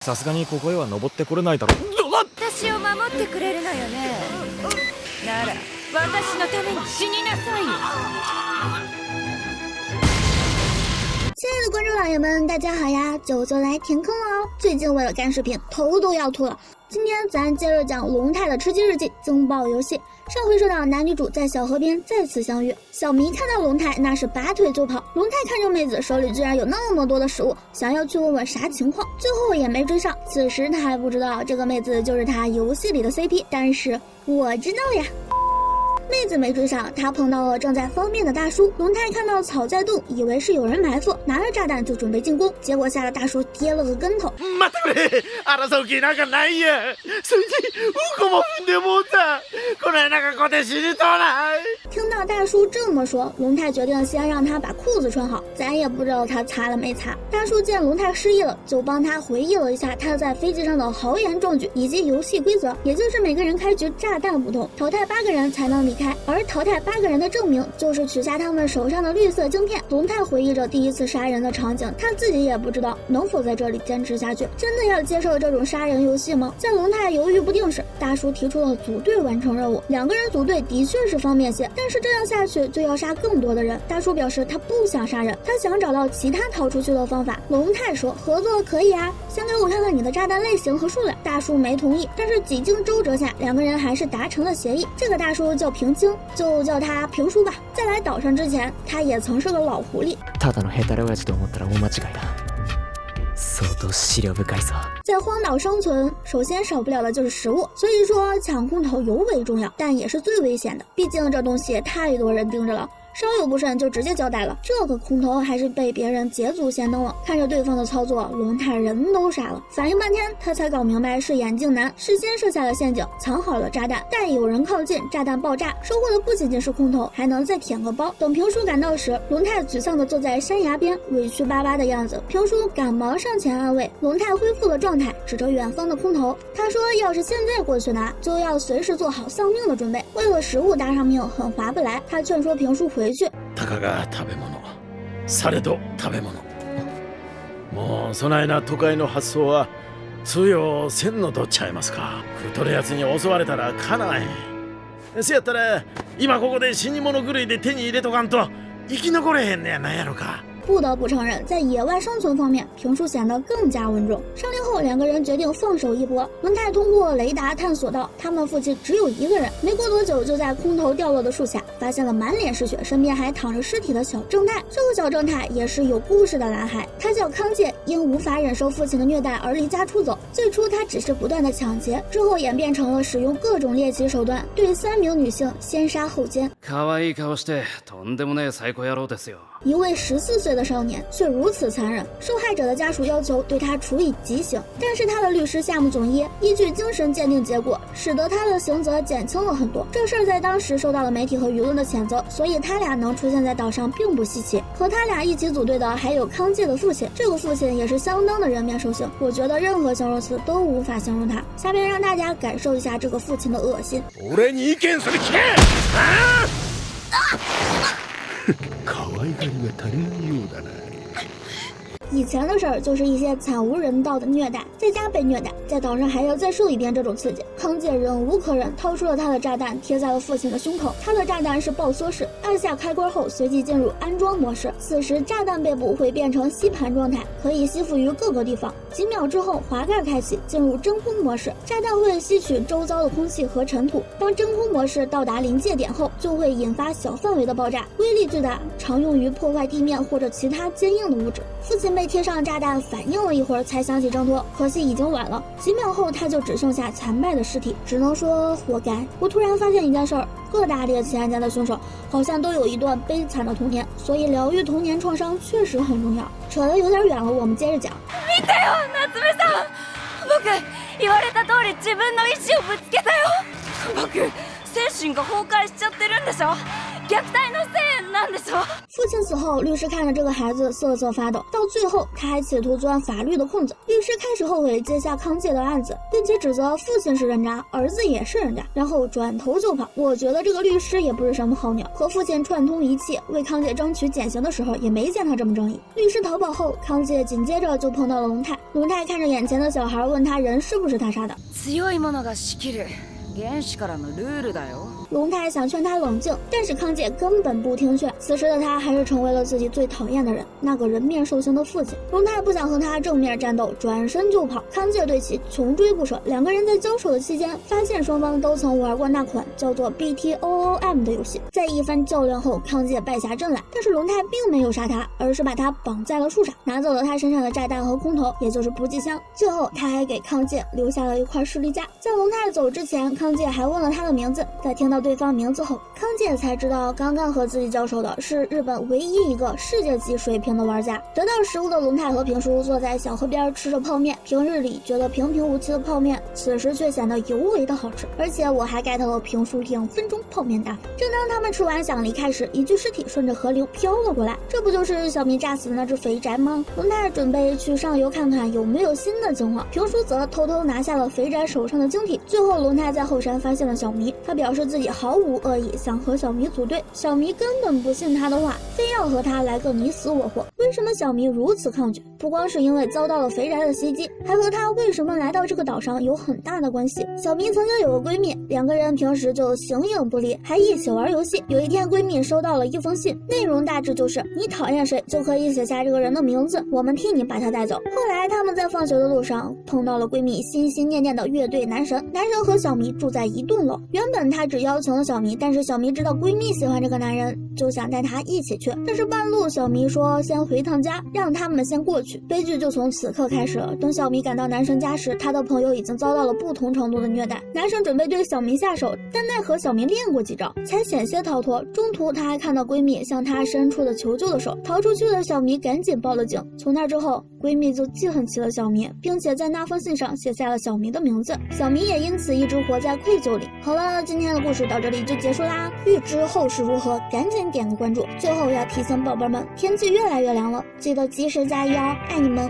さすがにここへは登ってこれないだろ。私を守ってくれるのよね。なら私のために死になさいよ。亲爱的观众老爷们，大家好呀！九九来填坑了哦。最近为了干视频，头都要秃了。今天咱接着讲龙太的吃鸡日记增爆游戏。上回说到男女主在小河边再次相遇，小迷看到龙太那是拔腿就跑。龙太看着妹子手里居然有那么多的食物，想要去问问啥情况，最后也没追上。此时他还不知道这个妹子就是他游戏里的 CP， 但是我知道呀。妹子没追上，他碰到了正在方便的大叔。龙太看到草在动，以为是有人埋伏，拿着炸弹就准备进攻，结果吓得大叔跌了个跟头。待ってくれ、争う気なんかないや。それにうんこも踏んでもうた。このなんかこて死にとうない。听到大叔这么说，龙太决定先让他把裤子穿好，咱也不知道他擦了没擦。大叔见龙太失忆了，就帮他回忆了一下他在飞机上的豪言壮举以及游戏规则，也就是每个人开局炸弹不同，淘汰8个人才能离开，而淘汰8个人的证明就是取下他们手上的绿色晶片。龙太回忆着第一次杀人的场景，他自己也不知道能否在这里坚持下去。真的要接受这种杀人游戏吗？在龙太犹豫不定时，大叔提出了组队完成任务，2个人组队的确是方便些，但是这样下去就要杀更多的人。大叔表示他不想杀人，他想找到其他逃出去的方法。龙太说合作可以啊，先给我看看你的炸弹类型和数量。大叔没同意，但是几经周折下，2个人还是达成了协议。这个大叔叫平清，就叫他平叔吧。在来岛上之前，他也曾是个老狐狸。ただのヘタレ親父と思ったら大間違いだ。相当思慮深いぞ。在荒岛生存，首先少不了的就是食物，所以说抢空投尤为重要，但也是最危险的，毕竟这东西太多人盯着了。稍有不慎就直接交代了，这个空投还是被别人捷足先登了。看着对方的操作，龙太人都傻了，反应半天他才搞明白是眼镜男事先设下了陷阱，藏好了炸弹，待有人靠近，炸弹爆炸，收获的不仅仅是空投，还能再舔个包。等平叔赶到时，龙太沮丧地坐在山崖边，委屈巴巴的样子。平叔赶忙上前安慰，龙太恢复了状态，指着远方的空投，他说要是现在过去拿，就要随时做好丧命的准备，为了食物搭上命很划不来。他劝说平叔回去，たかが食べ物、されど食べ物。もうそないな都会の発想は通用せんのとちゃいますか。太るやつに襲われたらかなえ。せやったら今ここで死に物狂いで手に入れとかんと生き残れへんねやないやろか。不得不承认，在野外生存方面，平叔显得更加稳重。商量后，2个人决定放手一搏。龙太通过雷达探索到，他们附近只有1个人。没过多久，就在空投掉落的树下发现了满脸是血，身边还躺着尸体的小正太。这个小正太也是有故事的男孩，他叫康介，因无法忍受父親的虐待而离家出走。最初他只是不断的抢劫，之后演变成了使用各种猎奇手段，对3名女性先杀后奸。可愛い顔してとんでもねえサイコ野郎ですよ。一位14岁的少年却如此残忍，受害者的家属要求对他处以极刑，但是他的律师夏目总一依据精神鉴定结果，使得他的刑责减轻了很多。这事儿在当时受到了媒体和舆论的谴责，所以他俩能出现在岛上并不稀奇。和他俩一起组队的还有康介的父亲，这个父亲也是相当的人面兽心，我觉得任何形容词都无法形容他。下面让大家感受一下这个父亲的恶心。俺に意見する気か。可愛がりが足りないようだな。以前的事儿就是一些惨无人道的虐待，在家被虐待，在岛上还要再受一遍这种刺激。康介忍无可忍，掏出了他的炸弹贴在了父亲的胸口。他的炸弹是爆缩式，按下开关后随即进入安装模式。此时炸弹背部会变成吸盘状态，可以吸附于各个地方。几秒之后滑盖开启，进入真空模式，炸弹会吸取周遭的空气和尘土。当真空模式到达临界点后，就会引发小范围的爆炸，威力巨大，常用于破坏地面或者其他坚硬的物质。父亲被贴上炸弹，反应了一会儿才想起挣脱，可惜已经晚了。几秒后他就只剩下残败的尸体，只能说活该。我突然发现一件事儿，各大猎奇案件的凶手好像都有一段悲惨的童年，所以疗愈童年创伤确实很重要。扯得有点远了，我们接着讲。見てよ夏目さん、僕言われた通り自分の意志をぶつけたよ。僕精神が崩壊しちゃってるんでしょ。虐待のせいなんでしょ。父亲死后，律师看着这个孩子瑟瑟发抖，到最后他还企图钻法律的空子。律师开始后悔接下康介的案子，并且指责父亲是人渣，儿子也是人渣，然后转头就跑。我觉得这个律师也不是什么好鸟，和父亲串通一气，为康介争取减刑的时候，也没见他这么正义。律师逃跑后，康介紧接着就碰到了龙太。龙太看着眼前的小孩，问他人是不是他杀的。強いものが仕切る原始からのルールだよ。龙太想劝他冷静，但是康介根本不听劝。此时的他还是成为了自己最讨厌的人，那个人面兽心的父亲。龙太不想和他正面战斗，转身就跑。康介对其穷追不舍，两个人在交手的期间，发现双方都曾玩过那款叫做 BTOOM 的游戏。在一番较量后，康介败下阵来，但是龙太并没有杀他，而是把他绑在了树上，拿走了他身上的炸弹和空投，也就是补给箱。最后，他还给康介留下了一块士力架。在龙太走之前，康介还问了他的名字，在听到对方名字后，康介才知道刚刚和自己交手的是日本唯一一个世界级水平的玩家。得到食物的龙太和平叔坐在小河边吃着泡面，平日里觉得平平无奇的泡面，此时却显得尤为的好吃。而且我还 get 了平叔2分钟泡面大法。正当他们吃完想离开时，一具尸体顺着河流飘了过来，这不就是小迷炸死的那只肥宅吗？龙太准备去上游看看有没有新的情况，平叔则偷偷拿下了肥宅手上的晶体。最后龙太在后山发现了小迷，他表示自己毫无恶意，想和小迷组队。小迷根本不信他的话，非要和他来个你死我活。为什么小迷如此抗拒？不光是因为遭到了肥宅的袭击，还和他为什么来到这个岛上有很大的关系。小迷曾经有个闺蜜，两个人平时就形影不离，还一起玩游戏。有一天闺蜜收到了一封信，内容大致就是你讨厌谁就可以写下这个人的名字，我们替你把他带走。后来他们在放学的路上碰到了闺蜜心心念念的乐队男神，男神和小迷住在一栋楼。原本他只邀请了小迷，但是小迷知道闺蜜喜欢这个男人，就想带他一起去。但是半路小迷说先回趟家，让他们先过去。悲剧就从此刻开始了。等小迷赶到男神家时，他的朋友已经遭到了不同程度的虐待。男神准备对小迷下手，但奈何小迷练过几招，才险些逃脱。中途他还看到闺蜜向他伸出了求救的手，逃出去的小迷赶紧报了警。从那之后，闺蜜就记恨起了小迷，并且在那封信上写下了小迷的名字。小迷也因此一直活在愧疚里。好了，今天的故事到这里就结束啦。欲知后事如何，赶紧点个关注。最后要提醒宝贝们，天气越来越凉了，记得及时加衣哦，爱你们，